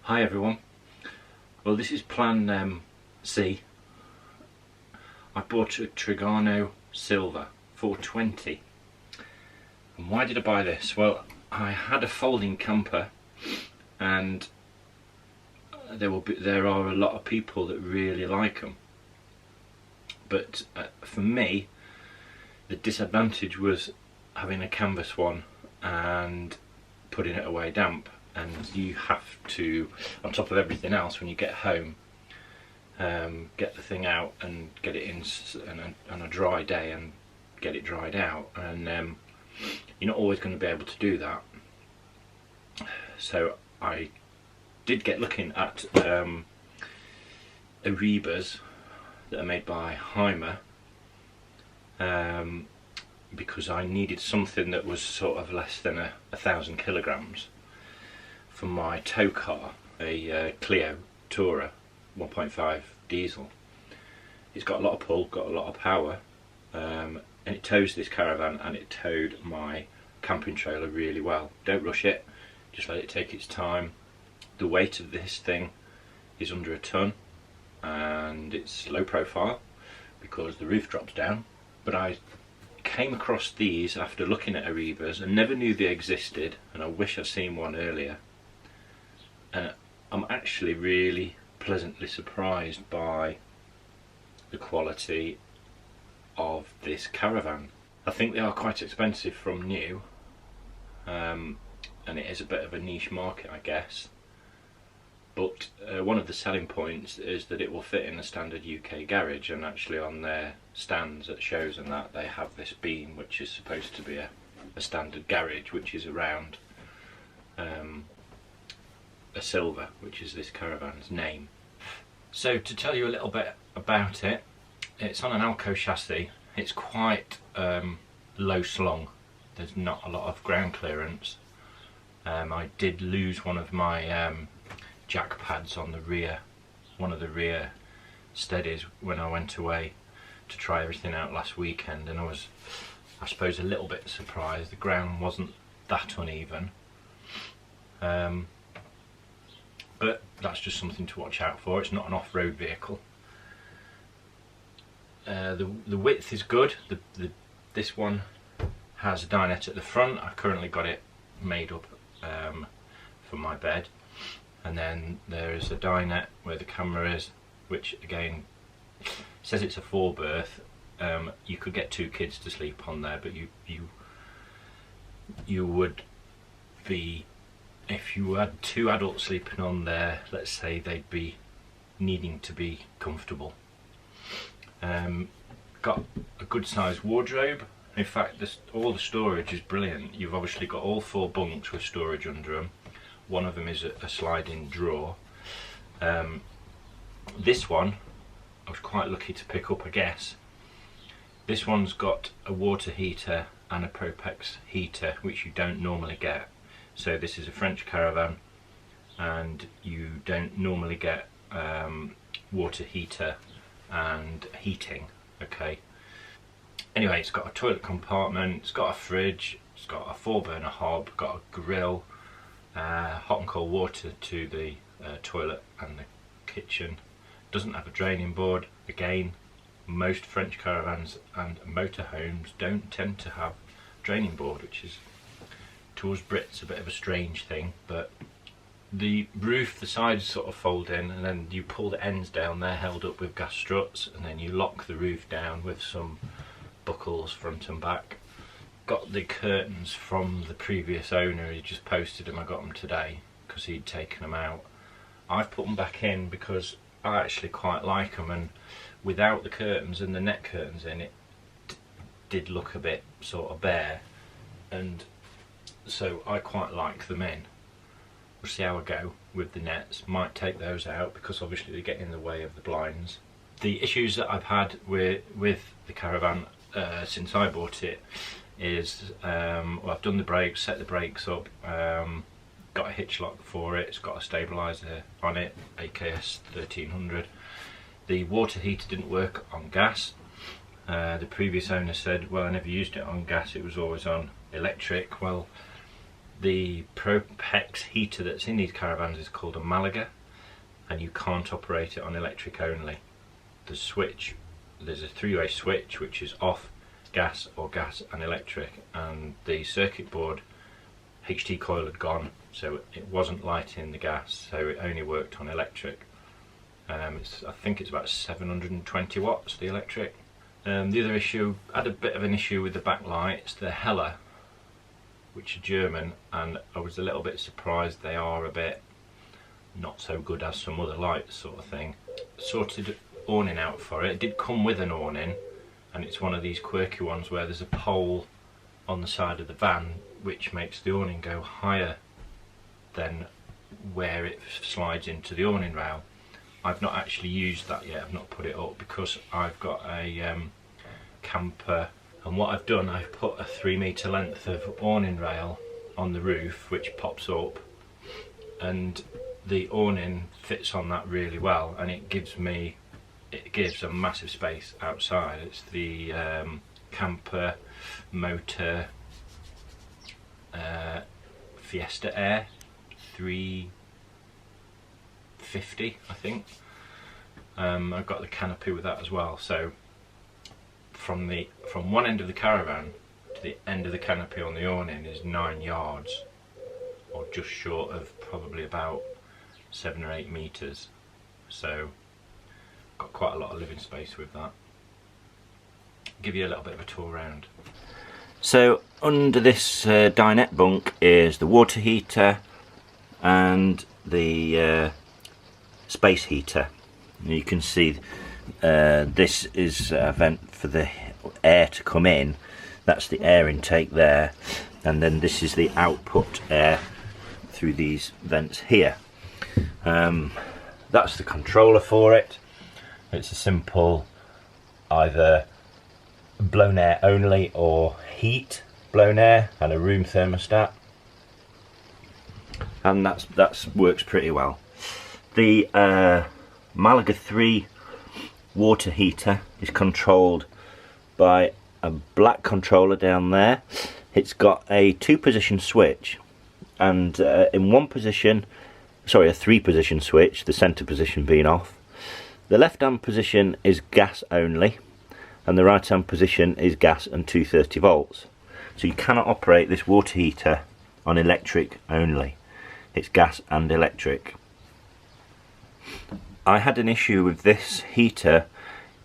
Hi everyone. Well, this is plan C. I bought a Trigano Silver 420. And why did I buy this? Well, I had a folding camper, and there are a lot of people that really like them. But for me, the disadvantage was having a canvas one and putting it away damp. And you have to, on top of everything else, when you get home, get the thing out and get it in on a dry day and get it dried out, and you're not always going to be able to do that. So I did get looking at Erebas that are made by Heimer, because I needed something that was sort of less than 1,000 kilograms for my tow car, a Clio Tourer 1.5 diesel. It's got a lot of pull, got a lot of power, and it tows this caravan, and it towed my camping trailer really well. Don't rush it, just let it take its time. The weight of this thing is under a ton, and it's low profile because the roof drops down. But I came across these after looking at Erebas and never knew they existed, and I wish I'd seen one earlier. I'm actually really pleasantly surprised by the quality of this caravan. I think they are quite expensive from new, and it is a bit of a niche market, I guess. But one of the selling points is that it will fit in a standard UK garage, and actually on their stands at shows and that, they have this beam which is supposed to be a standard garage, which is around a silver, which is this caravan's name. So to tell you a little bit about it, it's on an Alco chassis. It's quite low slung. There's not a lot of ground clearance. I did lose one of my jack pads on the rear, one of the rear steadies, when I went away to try everything out last weekend, and I was, I suppose, a little bit surprised. The ground wasn't that uneven. But that's just something to watch out for. It's not an off-road vehicle. The width is good. This one has a dinette at the front. I've currently got it made up for my bed, and then there is a dinette where the camera is, which again says it's a 4-berth. You could get 2 kids to sleep on there, but you would be, if you had 2 adults sleeping on there, let's say, they'd be needing to be comfortable. Got a good sized wardrobe. In fact, all the storage is brilliant. You've obviously got all 4 bunks with storage under them. One of them is a sliding drawer. This one I was quite lucky to pick up, I guess. This one's got a water heater and a Propex heater, which you don't normally get. So this is a French caravan, and you don't normally get water heater and heating. Okay. Anyway, it's got a toilet compartment, it's got a fridge, it's got a 4-burner hob, got a grill, hot and cold water to the toilet and the kitchen. Doesn't have a draining board. Again, most French caravans and motorhomes don't tend to have draining board, which is, to us Brits, a bit of a strange thing. But the roof, the sides sort of fold in, and then you pull the ends down. They're held up with gas struts, and then you lock the roof down with some buckles front and back. Got the curtains from the previous owner. He just posted them. I got them today because he'd taken them out. I've put them back in because I actually quite like them, and without the curtains and the net curtains in, it did look a bit sort of bare, and so I quite like them in. We'll see how I go with the nets. Might take those out because obviously they get in the way of the blinds. The issues that I've had with the caravan since I bought it is, well, I've done the brakes, set the brakes up, got a hitch lock for it, it's got a stabiliser on it, AKS 1300. The water heater didn't work on gas. The previous owner said, well, I never used it on gas, it was always on electric. Well, The Propex heater that's in these caravans is called a Malaga, and you can't operate it on electric only. The switch, there's a three-way switch which is off, gas, or gas and electric, and the circuit board HT coil had gone, so it wasn't lighting the gas, so it only worked on electric. I think it's about 720 watts, the electric. The other issue, I had a bit of an issue with the backlights, the Heller, which are German, and I was a little bit surprised they are a bit not so good as some other lights sort of thing. Sorted awning out for it. It did come with an awning, and it's one of these quirky ones where there's a pole on the side of the van which makes the awning go higher than where it slides into the awning rail. I've not actually used that yet, I've not put it up because I've got a camper, and what I've done, I've put a 3 metre length of awning rail on the roof which pops up, and the awning fits on that really well, and it gives a massive space outside. It's the camper motor Fiesta Air 350, I think. I've got the canopy with that as well, so from one end of the caravan to the end of the canopy on the awning is 9 yards, or just short of probably about 7 or 8 meters, so got quite a lot of living space with that. Give you a little bit of a tour around. So under this dinette bunk is the water heater and the space heater. And you can see this is a vent for the air to come in. That's the air intake there, and then this is the output air through these vents here. That's the controller for it. It's a simple either blown air only or heat blown air, and a room thermostat, and that works pretty well. The Malaga 3 water heater is controlled by a black controller down there. It's got a 2-position switch, and in one position, sorry, a 3-position switch, the centre position being off. The left hand position is gas only, and the right hand position is gas and 230 volts. So you cannot operate this water heater on electric only. It's gas and electric. I had an issue with this heater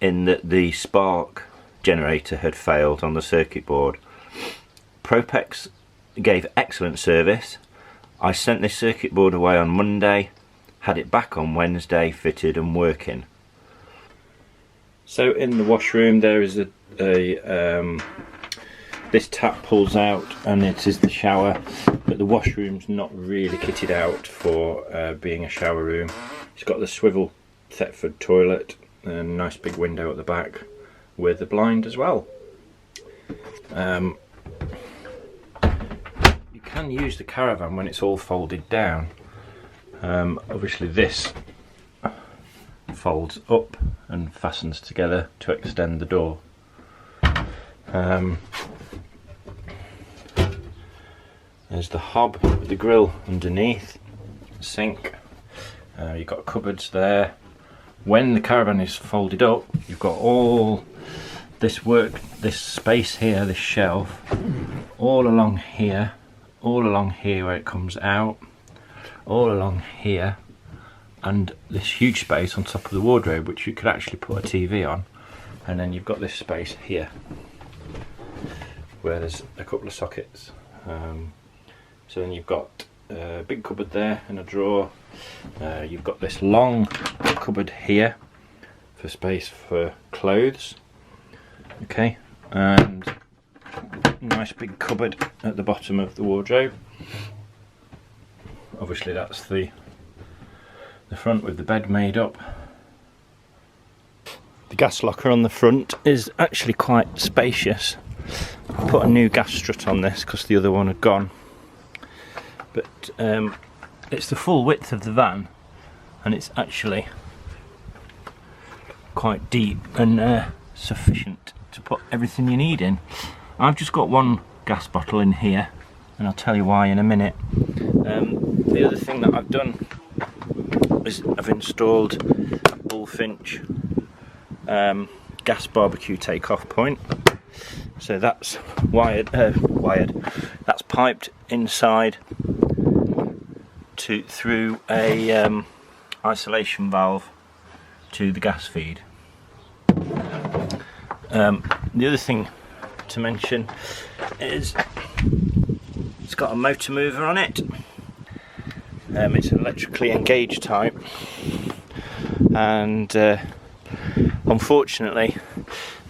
in that the spark generator had failed on the circuit board. Propex gave excellent service. I sent this circuit board away on Monday, had it back on Wednesday, fitted and working. So in the washroom there is this tap pulls out and it is the shower, but the washroom's not really kitted out for being a shower room. It's got the swivel Thetford toilet and a nice big window at the back with a blind as well. You can use the caravan when it's all folded down. Obviously this folds up and fastens together to extend the door. There's the hob with the grill underneath, sink. You've got cupboards there. When the caravan is folded up, you've got all this space here, this shelf, all along here where it comes out, all along here, and this huge space on top of the wardrobe which you could actually put a TV on, and then you've got this space here where there's a couple of sockets. So then you've got a big cupboard there and a drawer. You've got this long cupboard here for space for clothes. Okay, and nice big cupboard at the bottom of the wardrobe. Obviously that's the front with the bed made up. The gas locker on the front is actually quite spacious. I put a new gas strut on this because the other one had gone. But it's the full width of the van, and it's actually quite deep and sufficient to put everything you need in. I've just got one gas bottle in here and I'll tell you why in a minute. The other thing that I've done is I've installed a Bullfinch gas barbecue takeoff point. So that's wired, that's piped inside through a isolation valve to the gas feed. The other thing to mention is it's got a motor mover on it. It's an electrically engaged type, and unfortunately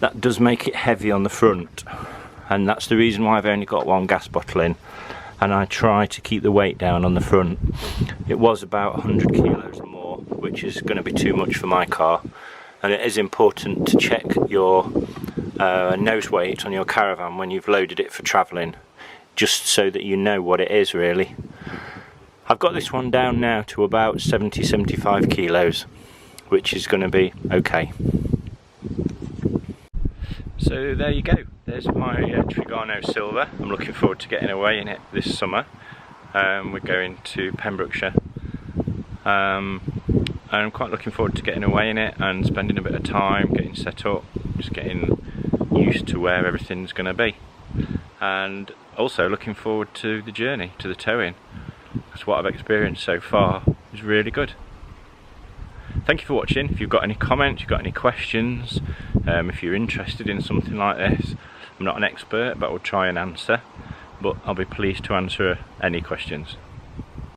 that does make it heavy on the front, and that's the reason why I've only got one gas bottle in, and I try to keep the weight down on the front. It was about 100 kilos or more, which is going to be too much for my car, and it is important to check your nose weight on your caravan when you've loaded it for travelling, just so that you know what it is really. I've got this one down now to about 70-75 kilos, which is going to be okay. So there you go, there's my Trigano Silver. I'm looking forward to getting away in it this summer. We're going to Pembrokeshire, and I'm quite looking forward to getting away in it and spending a bit of time getting set up, just getting used to where everything's going to be, and also looking forward to the journey, to the towing, because what I've experienced so far is really good. Thank you for watching. If you've got any comments, you've got any questions, if you're interested in something like this, I'm not an expert but I will try and answer, but I'll be pleased to answer any questions.